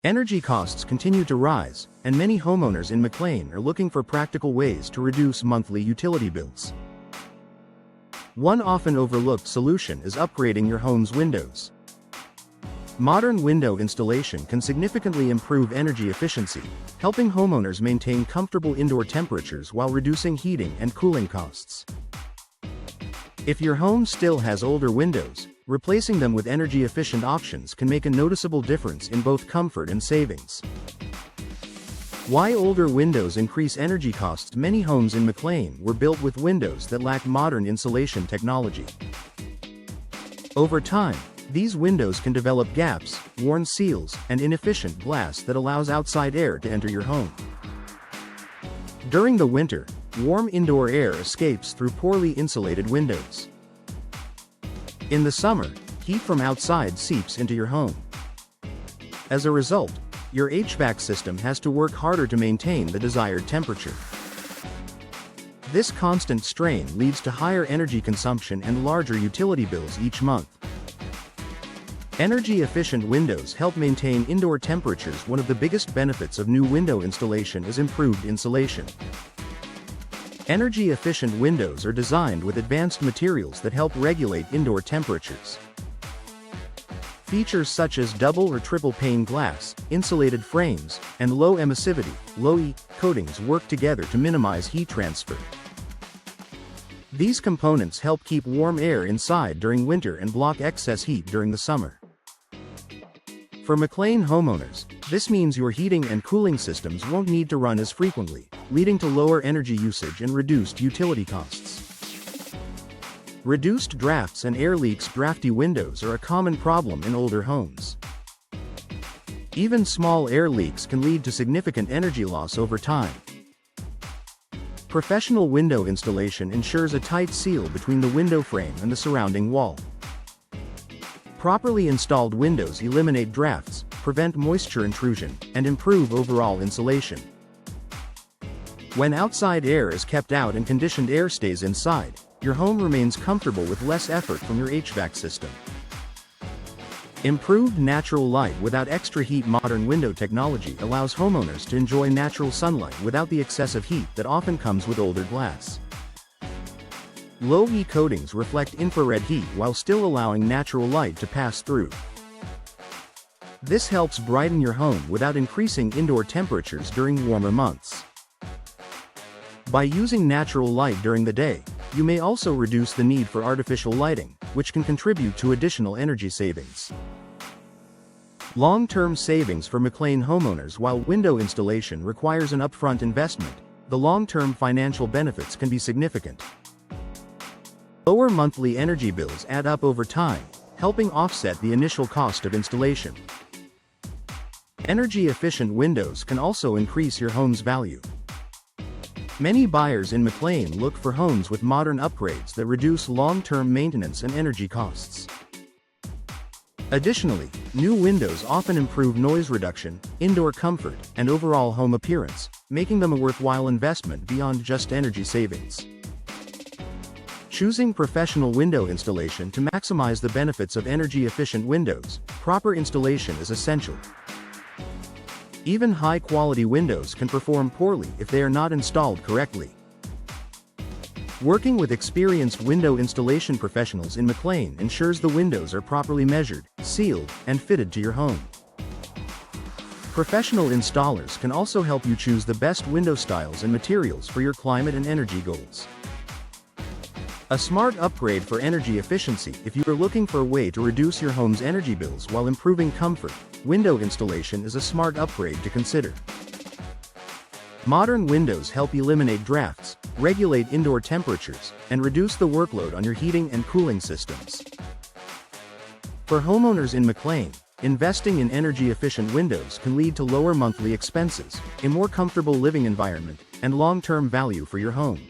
Energy costs continue to rise, and many homeowners in McLean are looking for practical ways to reduce monthly utility bills. One often overlooked solution is upgrading your home's windows. Modern window installation can significantly improve energy efficiency, helping homeowners maintain comfortable indoor temperatures while reducing heating and cooling costs. If your home still has older windows, replacing them with energy-efficient options can make a noticeable difference in both comfort and savings. Why older windows increase energy costs? Many homes in McLean were built with windows that lack modern insulation technology. Over time, these windows can develop gaps, worn seals, and inefficient glass that allows outside air to enter your home. During the winter, warm indoor air escapes through poorly insulated windows. In the summer, heat from outside seeps into your home. As a result, your HVAC system has to work harder to maintain the desired temperature. This constant strain leads to higher energy consumption and larger utility bills each month. Energy-efficient windows help maintain indoor temperatures. One of the biggest benefits of new window installation is improved insulation. Energy-efficient windows are designed with advanced materials that help regulate indoor temperatures. Features such as double or triple pane glass, insulated frames, and low emissivity, low-E, coatings work together to minimize heat transfer. These components help keep warm air inside during winter and block excess heat during the summer. For McLean homeowners, this means your heating and cooling systems won't need to run as frequently, leading to lower energy usage and reduced utility costs. Reduced drafts and air leaks. Drafty windows are a common problem in older homes. Even small air leaks can lead to significant energy loss over time. Professional window installation ensures a tight seal between the window frame and the surrounding wall. Properly installed windows eliminate drafts, prevent moisture intrusion, and improve overall insulation. When outside air is kept out and conditioned air stays inside, your home remains comfortable with less effort from your HVAC system. Improved natural light without extra heat. Modern window technology allows homeowners to enjoy natural sunlight without the excessive heat that often comes with older glass. Low-E coatings reflect infrared heat while still allowing natural light to pass through. This helps brighten your home without increasing indoor temperatures during warmer months. By using natural light during the day, you may also reduce the need for artificial lighting, which can contribute to additional energy savings. Long-term savings for McLean homeowners. While window installation requires an upfront investment, the long-term financial benefits can be significant. Lower monthly energy bills add up over time, helping offset the initial cost of installation. Energy-efficient windows can also increase your home's value. Many buyers in McLean look for homes with modern upgrades that reduce long-term maintenance and energy costs. Additionally, new windows often improve noise reduction, indoor comfort, and overall home appearance, making them a worthwhile investment beyond just energy savings. Choosing professional window installation to maximize the benefits of energy-efficient windows. Proper installation is essential. Even high-quality windows can perform poorly if they are not installed correctly. Working with experienced window installation professionals in McLean ensures the windows are properly measured, sealed, and fitted to your home. Professional installers can also help you choose the best window styles and materials for your climate and energy goals. A smart upgrade for energy efficiency. If you are looking for a way to reduce your home's energy bills while improving comfort, window installation is a smart upgrade to consider. Modern windows help eliminate drafts, regulate indoor temperatures, and reduce the workload on your heating and cooling systems. For homeowners in McLean, investing in energy-efficient windows can lead to lower monthly expenses, a more comfortable living environment, and long-term value for your home.